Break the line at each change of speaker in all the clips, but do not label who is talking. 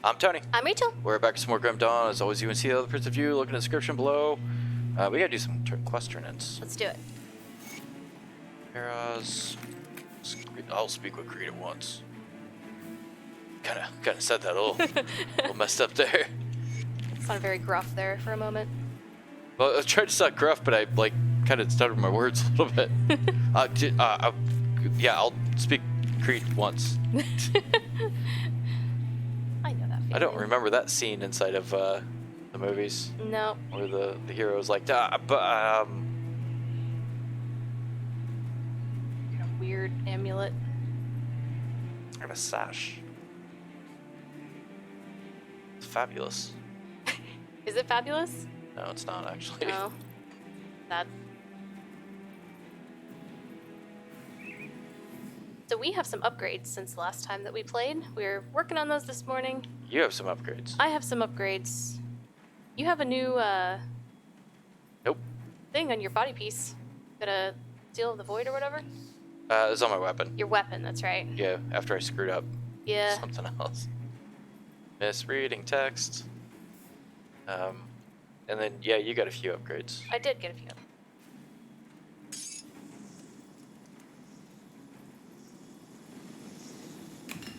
I'm Tony.
I'm Rachel.
We're back to some more Grim Dawn. As always, you can see the other points of view. Look in the description below. We gotta do some quest turn-ins.
Let's do it.
Heroes. I'll speak with Creed at once. Kinda said that a little messed up there.
It sounded very gruff there for a moment.
Well, I tried to sound gruff, but I kind of stuttered my words a little bit. Yeah, I'll speak Creed once.
I know that feeling.
I don't remember that scene inside of the movies.
No.
Where the hero's like,
Got a weird amulet.
I have a sash. It's fabulous.
Is it fabulous?
No, it's not actually.
No. That. So we have some upgrades since the last time that we played. We're working on those this morning.
You have some upgrades.
I have some upgrades. You have a new
Nope.
thing on your body piece. Got a Seal of the Void or whatever?
It's on my weapon.
Your weapon, that's right.
Yeah, after I screwed up
Yeah.
something else. Misreading text. And then, yeah, you got a few upgrades.
I did get a few.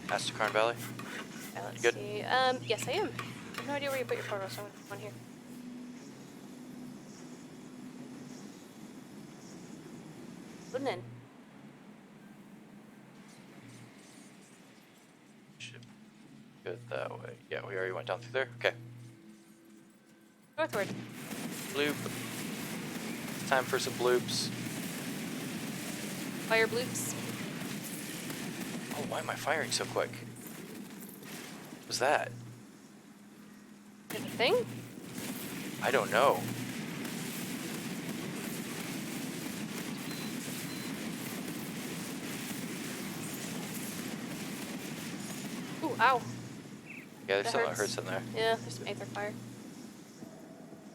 Asterkarn Valley.
Okay, let's
Good?
see. Yes, I am. I have no idea where you put your portal, so I'm gonna put one here. Putting in.
Should be good that way. Yeah, we already went down through there. Okay.
Northward.
Bloop. Time for some bloops.
Fire bloops.
Oh, why am I firing so quick? What was that?
Is it a thing?
I don't know.
Ooh, ow.
Yeah, there's
That
something that
hurts.
hurts in there.
Yeah, there's some aether fire.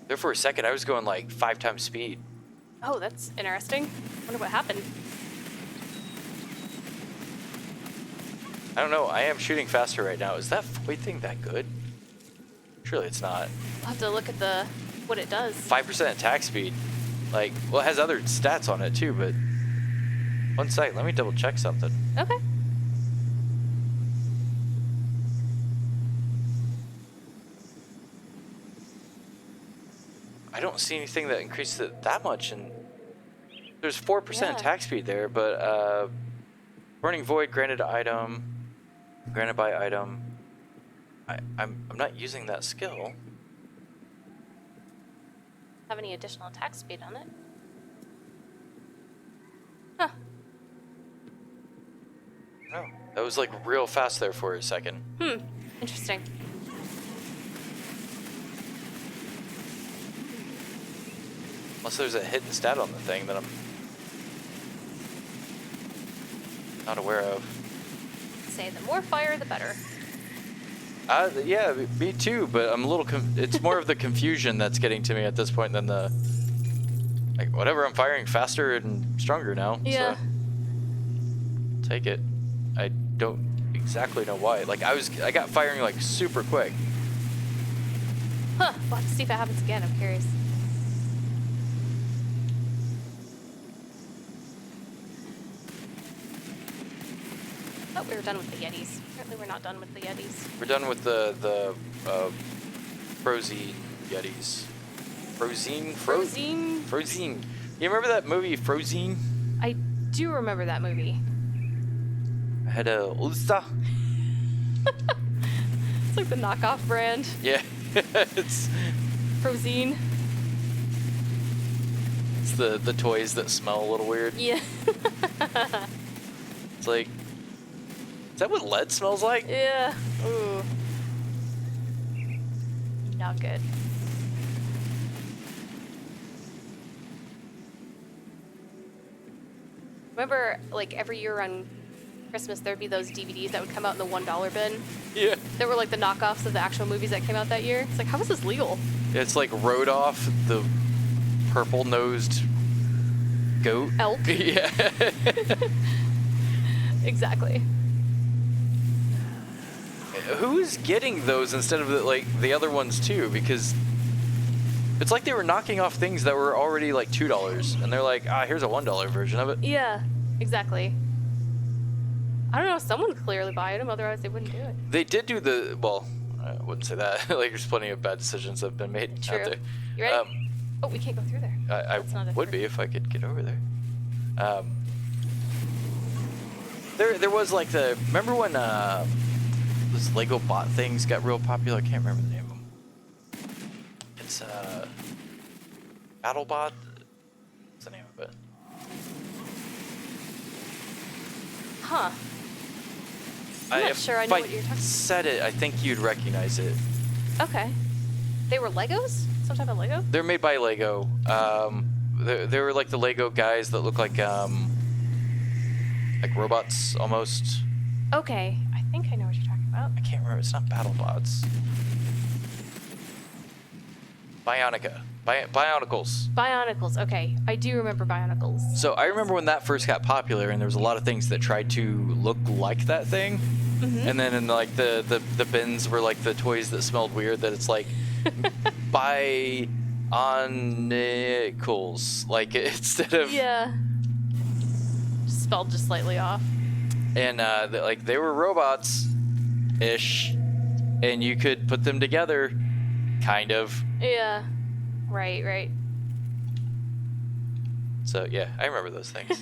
There for a second, I was going like 5 times speed.
Oh, that's interesting. Wonder what happened.
I don't know. I am shooting faster right now. Is that void thing that good? Surely it's not.
We'll have to look at the what it does.
5% attack speed. Like, well, it has other stats on it too, but... One sec, let me double check something.
Okay.
I don't see anything that increases it that much, and... There's 4%
Yeah.
attack speed there, but, Burning Void, granted item... Granted by item... I'm not using that skill.
Have any additional attack speed on it? Huh.
No. That was like real fast there for a second.
Interesting.
Unless there's a hidden stat on the thing that I'm not aware of.
Say the more fire, the better.
Yeah, me too, but I'm a little it's more of the confusion that's getting to me at this point than the... Like, whatever, I'm firing faster and stronger now.
Yeah.
So take it. I don't exactly know why. Like, I got firing, like, super quick.
Huh. We'll have to see if it happens again. I'm curious. Oh, we were done with the Yetis. Apparently we're not done with the Yetis.
We're done with the Frozine Yetis. Frozine? Frozine. You remember that movie, Frozine?
I do remember that movie.
I had a Ulsta.
It's like the knockoff brand.
Yeah, it's
Frozine.
the toys that smell a little weird.
Yeah.
It's like, is that what lead smells like?
Yeah. Ooh. Not good. Remember, like, every year on Christmas, there'd be those DVDs that would come out in the $1 bin?
Yeah.
That were, like, the knockoffs of the actual movies that came out that year? It's like, how is this legal?
It's like Rodolph, the purple-nosed goat.
Elk?
Yeah.
Exactly.
who's getting those instead of the other ones too? Because it's like they were knocking off things that were already like $2, and they're like, here's a $1 version of it.
Yeah, exactly. I don't know. Someone's clearly buying them, otherwise they wouldn't do it.
They did do the well. I wouldn't say that. Like, there's plenty of bad decisions that have been made
True.
out there.
You ready? Oh, we can't go through there.
I would be if I could get over there. There was like remember when those Lego bot things got real popular? I can't remember the name of them. It's BattleBot. What's the name of it?
Huh. I'm not sure I know what you're talking about.
If I said it, I think you'd recognize it.
Okay. They were Legos? Some type of Lego?
They're made by Lego. They were like the Lego guys that look like robots almost.
Okay, I think I know what you're talking about.
I can't remember. It's not BattleBots. Bionicles.
Bionicles. Okay, I do remember Bionicles.
So I remember when that first got popular, and there was a lot of things that tried to look like that thing.
Mm-hmm.
And then in like the bins were like the toys that smelled weird. That it's like Bionicles, like instead of
spelled just slightly off.
And they were robots ish, and you could put them together, kind of.
Yeah. Right.
So yeah, I remember those things.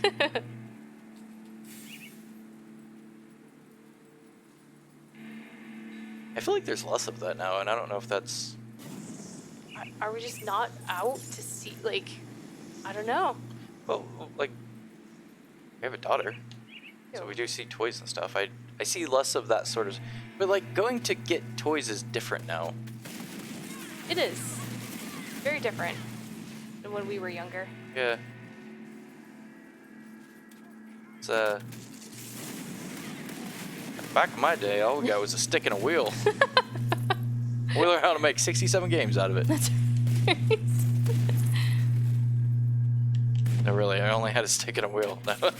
I feel like there's less of that now, and I don't know if that's...
Are we just not out to see, like, I don't know.
Well, like, we have a daughter, so we do see toys and stuff. I see less of that sort of... But, like, going to get toys is different now.
It is. Very different than when we were younger.
Yeah. It's, back in my day, all we got was a stick and a wheel. We learned how to make 67 games out of it.
That's right.
No, really, I only had a stick and a wheel.
That would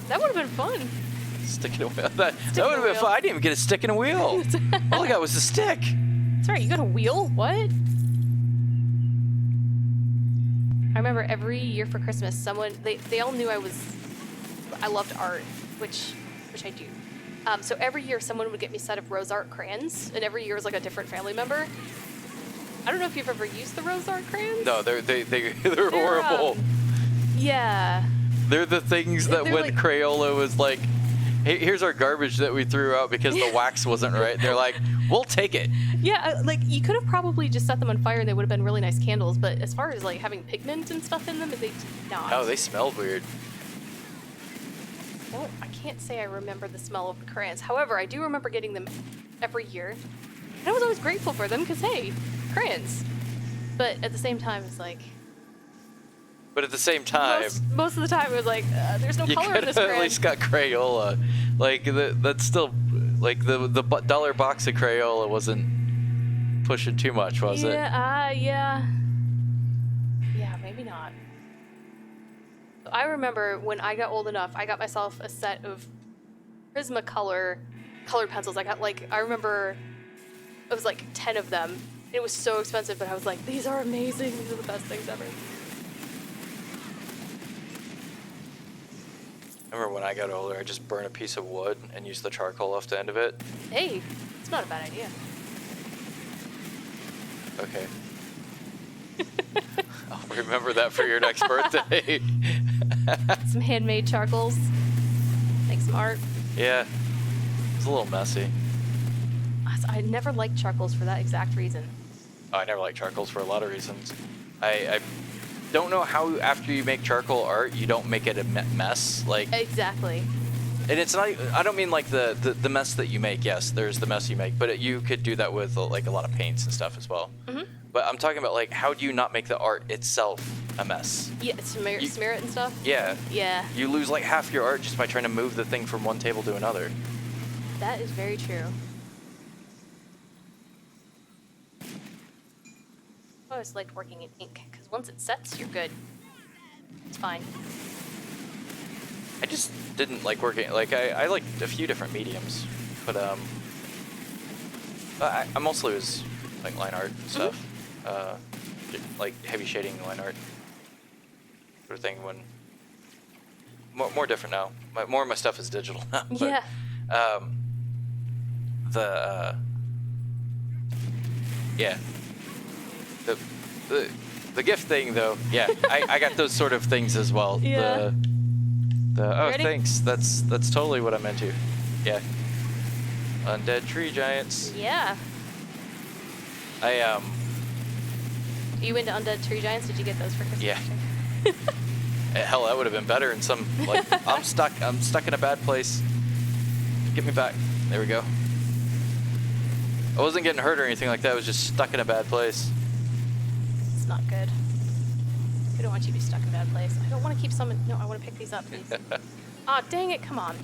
have been fun.
Stick and a wheel. That would have been fun. I didn't even get a stick and a wheel. All I got was a stick.
That's right, you got a wheel? What? I remember every year for Christmas, they all knew I loved art, which I do. So every year someone would get me a set of Rose Art crayons, and every year was like a different family member. I don't know if you've ever used the Rose Art crayons.
No, they're horrible.
Yeah.
They're the things that when
like,
Crayola was like, hey, here's our garbage that we threw out because the wax wasn't right. They're like, we'll take it.
Yeah, like you could have probably just set them on fire and they would have been really nice candles, but as far as like having pigment and stuff in them, they did not.
Oh, they smelled weird.
Well, I can't say I remember the smell of the crayons. However, I do remember getting them every year. And I was always grateful for them because, hey, crayons. But at the same time, it's like...
But at the same time...
Most of the time, it was like, there's no color in this crayon.
You could at least got Crayola. Like, that's still... Like, the dollar box of Crayola wasn't pushing too much, was it?
Yeah, yeah, maybe not. I remember when I got old enough, I got myself a set of Prismacolor colored pencils. I remember it was like 10 of them. It was so expensive, but I was like, these are amazing. These are the best things ever.
I remember when I got older, I just burned a piece of wood and used the charcoal off the end of it.
Hey, it's not a bad idea.
Okay. I'll remember that for your next birthday.
Some handmade charcoals. Make some art.
Yeah. It's a little messy.
I never liked charcoals for that exact reason.
Oh, I never liked charcoals for a lot of reasons. I don't know how after you make charcoal art, you don't make it a mess. Like
exactly.
And it's not. I don't mean like the mess that you make. Yes, there's the mess you make, but you could do that with like a lot of paints and stuff as well. Mm-hmm. But I'm talking about like how do you not make the art itself a mess?
Yeah, smear it and stuff.
Yeah.
Yeah.
You lose like half your art just by trying to move the thing from one table to another.
That is very true. I always liked working in ink because once it sets, you're good. It's fine.
I just didn't like working. Like I liked a few different mediums, but I mostly was like line art and stuff, like heavy shading line art sort of thing. When more different now. More of my stuff is digital now. But,
Yeah.
Yeah. The gift thing though, yeah, I got those sort of things as well.
Yeah.
Oh,
Ready?
thanks. That's totally what I'm into. Yeah. Undead tree giants.
Yeah.
I
Are you into undead tree giants? Did you get those for Christmas?
Yeah. Hell, that would have been better in some like I'm stuck in a bad place. Get me back. There we go. I wasn't getting hurt or anything like that. I was just stuck in a bad place.
It's not good. We don't want you to be stuck in a bad place. I don't want to keep some. No, I want to pick these up, please. Aw, dang it! Come on.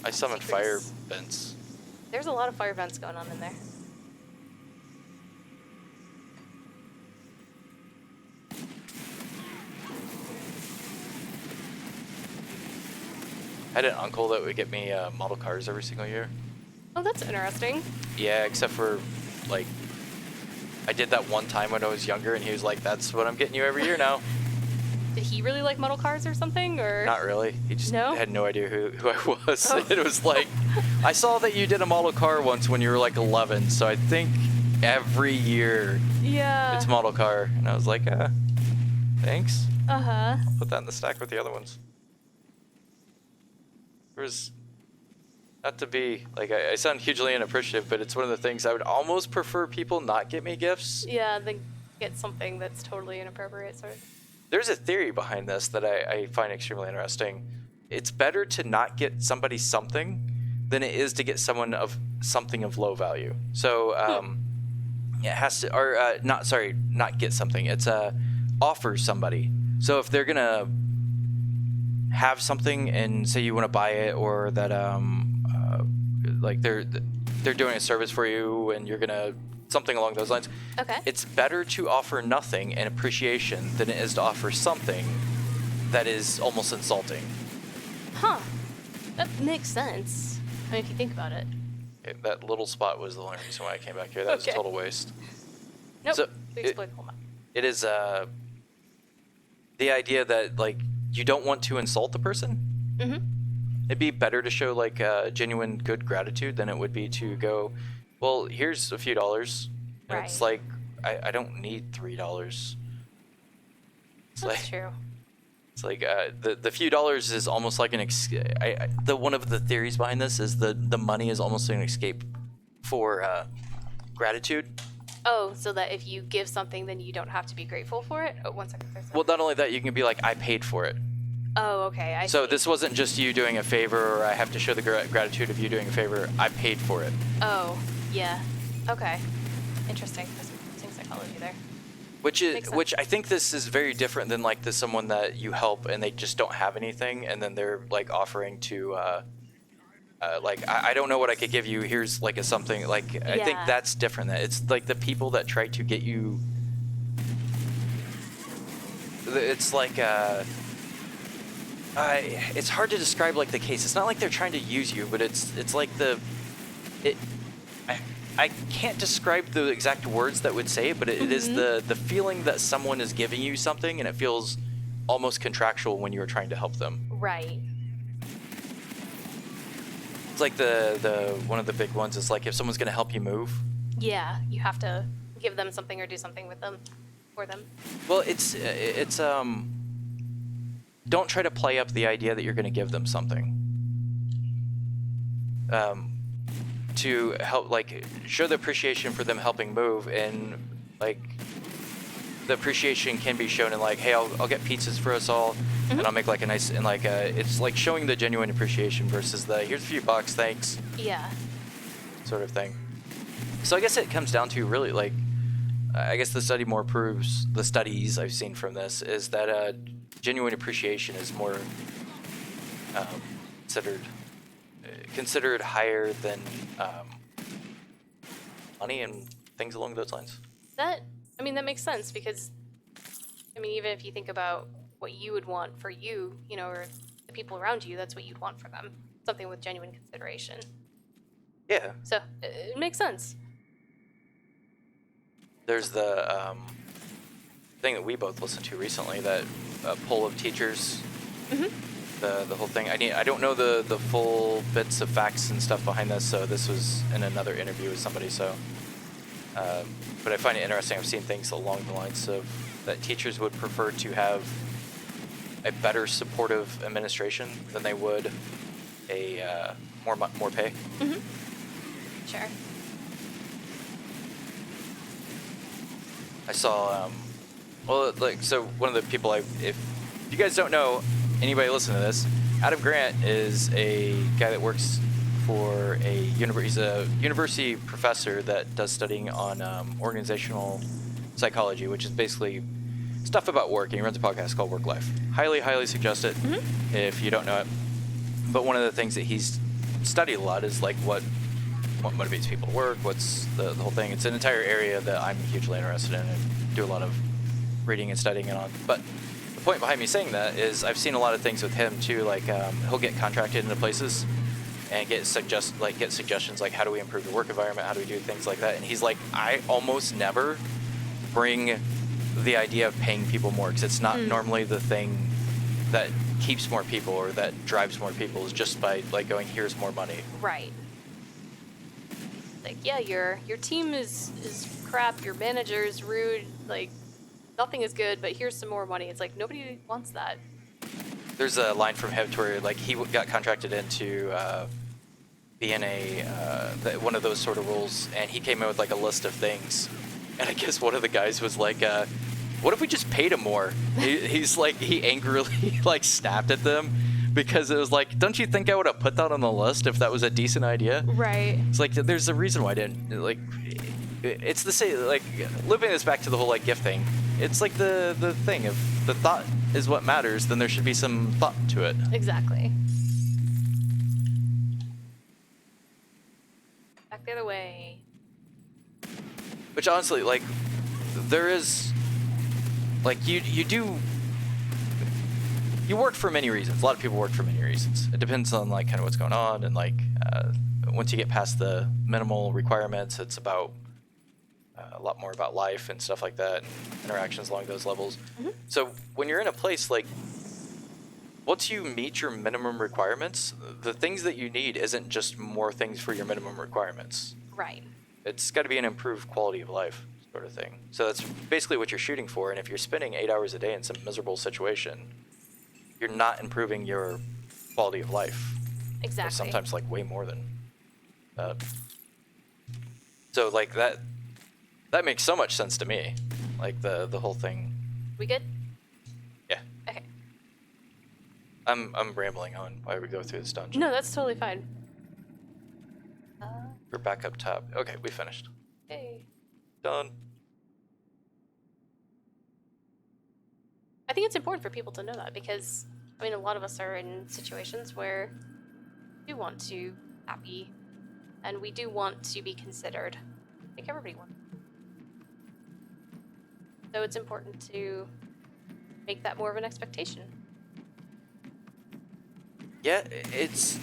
I summoned fire vents.
There's a lot of fire vents going on in there.
I had an uncle that would get me model cars every single year.
Oh, that's interesting.
Yeah, except for like I did that one time when I was younger, and he was like, "That's what I'm getting you every year now."
Did he really like model cars or something, or?
Not really. He just
No?
had no idea who I was.
Oh.
It was like, I saw that you did a model car once when you were like 11, so I think every year
Yeah.
it's model car. And I was like, thanks.
Uh-huh.
Put that in the stack with the other ones. There was, not to be, like, I sound hugely unappreciative, but it's one of the things I would almost prefer people not get me gifts.
Yeah, then get something that's totally inappropriate, sort of.
There's a theory behind this that I find extremely interesting. It's better to not get somebody something than it is to get someone of something of low value. So it has to, or not get something. It's offer somebody. So if they're gonna have something and say you want to buy it, or that like they're doing a service for you and you're gonna something along those lines.
Okay.
It's better to offer nothing and appreciation than it is to offer something that is almost insulting.
Huh. That makes sense. I mean, if you think about it.
Okay, that little spot was the only reason why I came back here. That was a
Okay.
total waste.
Nope.
So,
we explored the whole map.
It is the idea that like you don't want to insult the person.
Mm-hmm.
It'd be better to show like genuine good gratitude than it would be to go, well, here's a few dollars. And it's
Right.
like I don't need $3. It's
That's
like
true.
it's like the few dollars is almost like an the one of the theories behind this is the money is almost an escape for gratitude.
Oh, so that if you give something, then you don't have to be grateful for it? Oh, 1 second.
Well, not only that, you can be like, I paid for it.
Oh, okay. I
So
see.
this wasn't just you doing a favor, or I have to show the gratitude of you doing a favor. I paid for it.
Oh, yeah. Okay. Interesting. There's some interesting psychology there.
Which
Makes sense.
I think this is very different than like someone that you help and they just don't have anything, and then they're like offering to like I don't know what I could give you. Here's like a something. Like I think
Yeah.
that's different. That it's like the people that try to get you. It's like it's hard to describe like the case. It's not like they're trying to use you, but it's like I can't describe the exact words that would say it, but it is the feeling that someone is giving you something and it feels almost contractual when you are trying to help them.
Right.
It's like the one of the big ones is like if someone's gonna help you move.
Yeah, you have to give them something or do something with them, for them.
Well, it's don't try to play up the idea that you're gonna give them something. To help, like, show the appreciation for them helping move, and like the appreciation can be shown in like, hey, I'll get pizzas for us all, and I'll make like a nice, and like it's like showing the genuine appreciation versus the here's a few bucks, thanks,
Yeah.
sort of thing. So I guess it comes down to really like, I guess the studies I've seen from this is that genuine appreciation is more considered higher than money and things along those lines.
That makes sense because, even if you think about what you would want for you, or the people around you, that's what you'd want for them. something with genuine consideration.
Yeah.
So it makes sense.
There's the thing that we both listened to recently, that poll of teachers. The whole thing. I don't know the full bits of facts and stuff behind this, so this was in another interview with somebody. So, but I find it interesting. I've seen things along the lines of that teachers would prefer to have a better supportive administration than they would a more pay.
Sure.
I saw so one of the people if you guys don't know, anybody listening to this, Adam Grant is a guy that works for he's a university professor that does studying on organizational psychology, which is basically stuff about work, and he runs a podcast called Work Life. Highly suggest it if you don't know it. But one of the things that he's studied a lot is like what motivates people to work, what's the whole thing. It's an entire area that I'm hugely interested in and do a lot of reading and studying on. But the point behind me saying that is I've seen a lot of things with him too, like he'll get contracted into places and get suggestions like, how do we improve the work environment, how do we do things like that, and he's like, I almost never bring the idea of paying people more, because it's not normally the thing that keeps more people or that drives more people, is just by like going, here's more money.
Right. Like, yeah, your team is crap, your manager is rude, like nothing is good, but here's some more money. It's like nobody wants that.
There's a line from him to where like he got contracted into being one of those sort of roles, and he came in with like a list of things, and I guess one of the guys was like, what if we just paid him more? He's like, he angrily like snapped at them because it was like, don't you think I would have put that on the list if that was a decent idea?
Right.
It's like, there's a reason why I didn't. Like, it's the same, like, looping this back to the whole like gift thing. It's like the thing, if the thought is what matters, then there should be some thought to it.
Exactly. Back the other way.
Which honestly, like, there is, like, you work for many reasons. A lot of people work for many reasons. It depends on like kind of what's going on, and like once you get past the minimal requirements, it's about a lot more about life and stuff like that, and interactions along those levels. So when you're in a place like, once you meet your minimum requirements, the things that you need isn't just more things for your minimum requirements.
Right.
It's got to be an improved quality of life sort of thing. So that's basically what you're shooting for. And if you're spending 8 hours a day in some miserable situation, you're not improving your quality of life.
Exactly.
Or sometimes like way more than that. So like that makes so much sense to me. Like the whole thing.
We good?
Yeah.
Okay.
I'm rambling on while we go through this dungeon.
No, that's totally fine.
We're back up top. Okay, we finished.
Hey.
Done.
I think it's important for people to know that, because, I mean, a lot of us are in situations where we do want to be happy, and we do want to be considered. I think everybody wants. So it's important to make that more of an expectation.
Yeah, it's...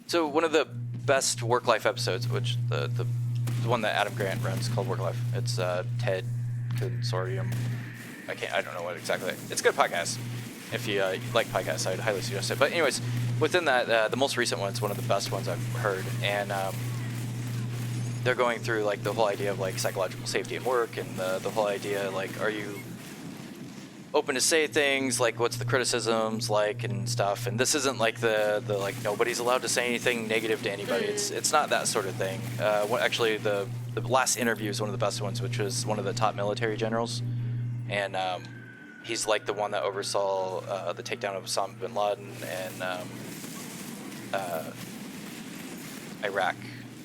So one of the best work-life episodes, which the one that Adam Grant runs, called Work Life. It's TED Consortium. I don't know what exactly. It's a good podcast. If you like podcasts, I'd highly suggest it. But anyways, within that, the most recent one is one of the best ones I've heard, and they're going through like the whole idea of like psychological safety at work, and the whole idea like, are you open to say things, like what's the criticisms like and stuff. And this isn't like the like nobody's allowed to say anything negative to anybody. It's not that sort of thing. Actually the last interview is one of the best ones, which was one of the top military generals, and he's like the one that oversaw the takedown of Osama bin Laden and Iraq.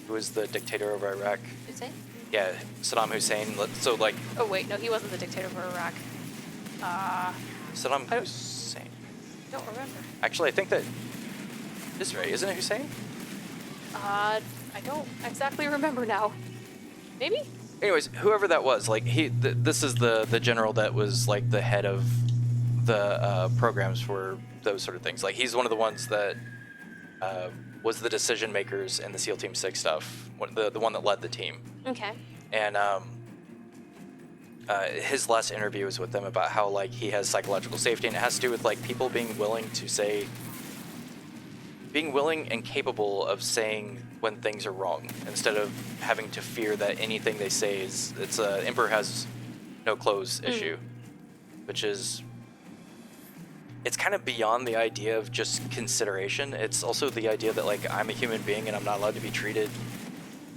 Who was the dictator over Iraq?
Hussein?
Yeah, Saddam Hussein. So like.
Oh wait, no, he wasn't the dictator of Iraq.
Saddam Hussein.
I don't remember.
Actually, I think that is right. Isn't it Hussein?
I don't exactly remember now. Maybe?
Anyways, whoever that was, like this is the general that was like the head of the programs for those sort of things. Like he's one of the ones that was the decision makers in the SEAL Team 6 stuff, the one that led the team.
Okay.
And his last interview was with them about how like he has psychological safety, and it has to do with like people being willing and capable of saying when things are wrong, instead of having to fear that anything they say it's a emperor has no clothes issue, which is, it's kind of beyond the idea of just consideration. It's also the idea that like I'm a human being and I'm not allowed to be treated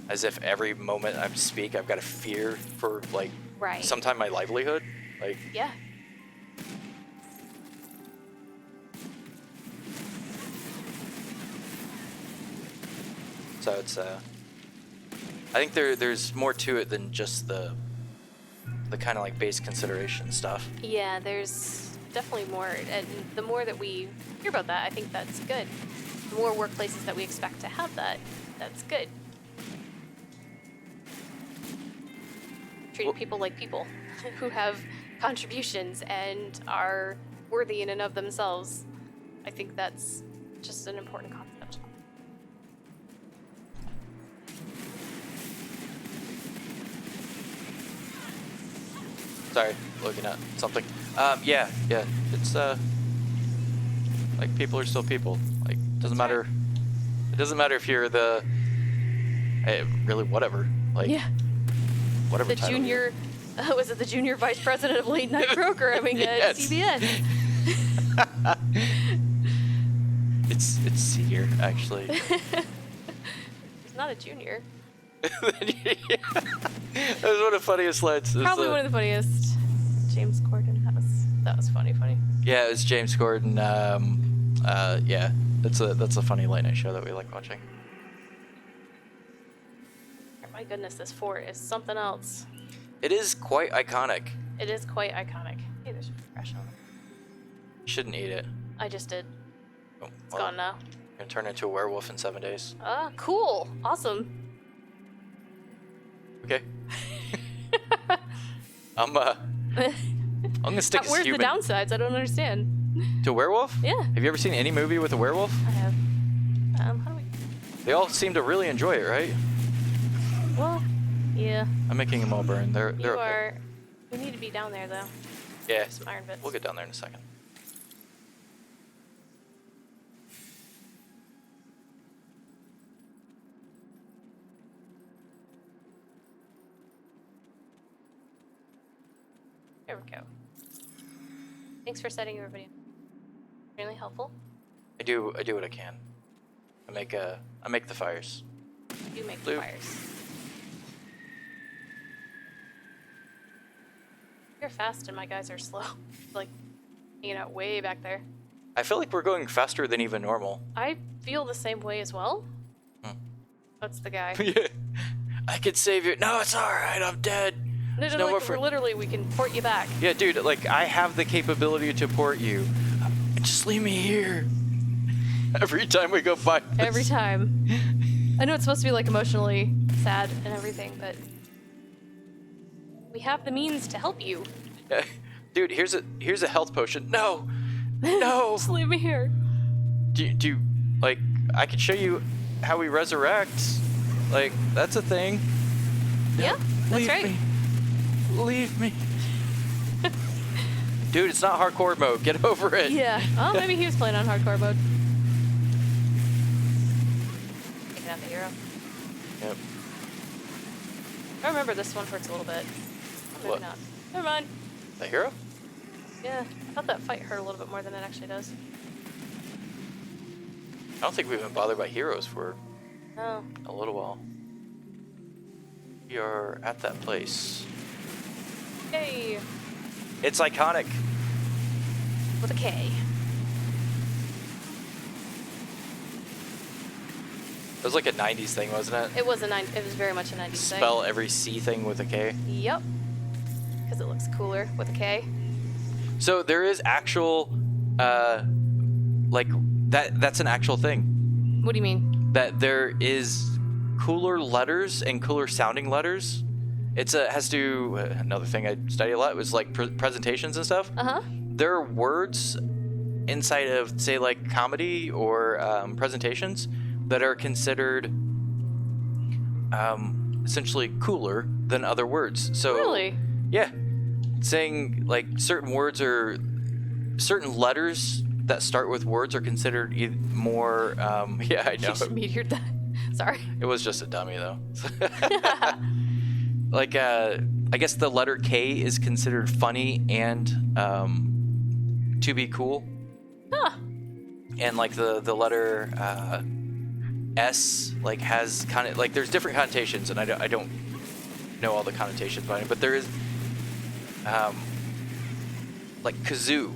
as if every moment I speak I've got to fear for like sometime my livelihood. Like
yeah.
So it's I think there's more to it than just the kind of like base consideration stuff.
Yeah, there's definitely more, and the more that we hear about that, I think that's good. The more workplaces that we expect to have that, that's good. Treating people like people who have contributions and are worthy in and of themselves. I think that's just an important concept.
Sorry, looking at something. Yeah, it's like people are still people. Like doesn't matter. It doesn't matter if you're the really whatever. Like whatever.
The junior, was it the junior vice president of late night programming at CBS?
It's senior actually.
He's not a junior.
That was one of the funniest lines.
Probably one of the funniest. James Corden. That was funny.
Yeah, it was James Corden. Yeah, that's a funny late night show that we like watching.
My goodness, this fort is something else.
It is quite iconic.
It is quite iconic. Hey, there's fresh on it.
You shouldn't eat it.
I just did.
Oh,
It's gone now.
You're gonna turn into a werewolf in 7 days.
Ah, cool. Awesome.
Okay. I'm gonna stick as
Where's
human.
the downsides? I don't understand.
To werewolf?
Yeah.
Have you ever seen any movie with a werewolf?
I have. How do we...
They all seem to really enjoy it, right?
Well, yeah.
I'm making them all burn. They're
You
okay.
are... We need to be down there, though.
Yeah.
Some iron bits.
We'll get down there in a second.
There we go. Thanks for setting everybody up. Really helpful.
I do what I can. I make the fires.
You make
Blue.
the fires. You're fast and my guys are slow. Like, hanging out way back there.
I feel like we're going faster than even normal.
I feel the same way as well. That's the guy.
Yeah. I could save you. No, it's all right. I'm dead.
No,
There's no more
literally, we can port you back.
Yeah, dude, like, I have the capability to port you. Just leave me here. Every time we go by this.
Every time. I know it's supposed to be, like, emotionally sad and everything, but... we have the means to help you.
Yeah. Dude, here's a health potion. No! No!
Just leave me here.
Do like, I could show you how we resurrect. Like, that's a thing.
Yeah, that's
Leave
right.
me. Leave me. Dude, it's not hardcore mode. Get over it.
Yeah. Oh, maybe he was playing on hardcore mode. Taking out the hero.
Yep.
I remember this one hurts a little bit. Or maybe
What?
not. Never mind.
The hero?
Yeah, I thought that fight hurt a little bit more than it actually does.
I don't think we've been bothered by heroes for
Oh.
a little while. We are at that place.
Hey!
It's iconic.
With a K.
It was like a 90s thing, wasn't it?
It was very much a 90s thing.
Spell every C thing with a K.
Yep. Because it looks cooler with a K.
So there is actual, like, that's an actual thing.
What do you mean?
That there is cooler letters and cooler sounding letters. It has to, another thing I study a lot was like presentations and stuff.
Uh-huh.
there are words inside of, say, like comedy or presentations that are considered essentially cooler than other words. So
Really?
yeah, saying like certain words or certain letters that start with words are considered more. Yeah, I know.
You meteored that. Sorry.
It was just a dummy though. Like I guess the letter K is considered funny and to be cool.
Huh.
And like the letter S like has kind of like there's different connotations, and I don't know all the connotations behind it, but there is like kazoo,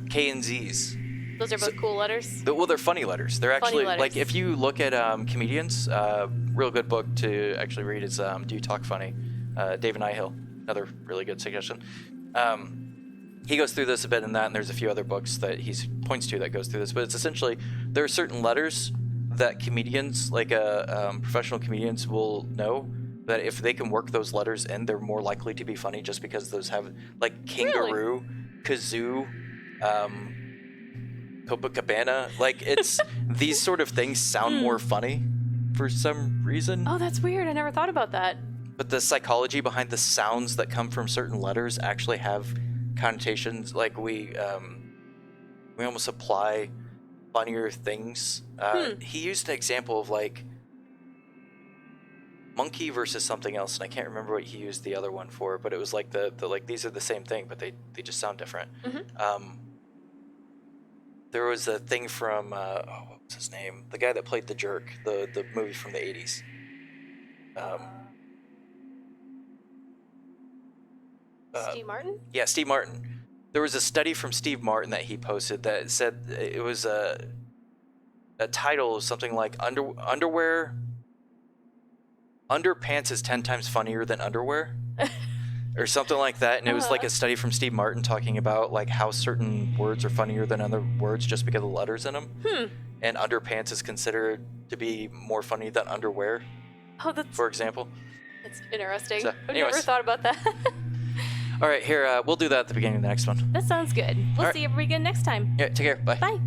K and Z's.
Those are both cool letters.
Well, they're funny letters. They're actually
letters.
like if you look at comedians, real good book to actually read is Do You Talk Funny? David Nihill, another really good suggestion. He goes through this a bit in that, and there's a few other books that he points to that goes through this. But it's essentially there are certain letters that comedians, like professional comedians, will know that if they can work those letters in, they're more likely to be funny just because those have like kangaroo, kazoo, Copacabana. Like it's these sort of things sound more funny for some reason.
Oh, that's weird. I never thought about that.
But the psychology behind the sounds that come from certain letters actually have connotations. Like we almost apply funnier things. He used an example of like monkey versus something else, and I can't remember what he used the other one for, but it was like the like these are the same thing, but they just sound different. There was a thing from what was his name? The guy that played the jerk, the movie from the 80s.
Steve Martin?
Yeah, Steve Martin. There was a study from Steve Martin that he posted that said it was a title of something like underwear. Underpants is 10 times funnier than underwear. Or something like that, and it was like a study from Steve Martin talking about like how certain words are funnier than other words just because of the letters in them. And underpants is considered to be more funny than underwear.
Oh, that's
for example.
That's interesting.
So,
I've never thought about that.
All right, here we'll do that at the beginning of the next one.
That sounds good. We'll
All
see everybody again next time.
Yeah, take care. Bye.
Bye.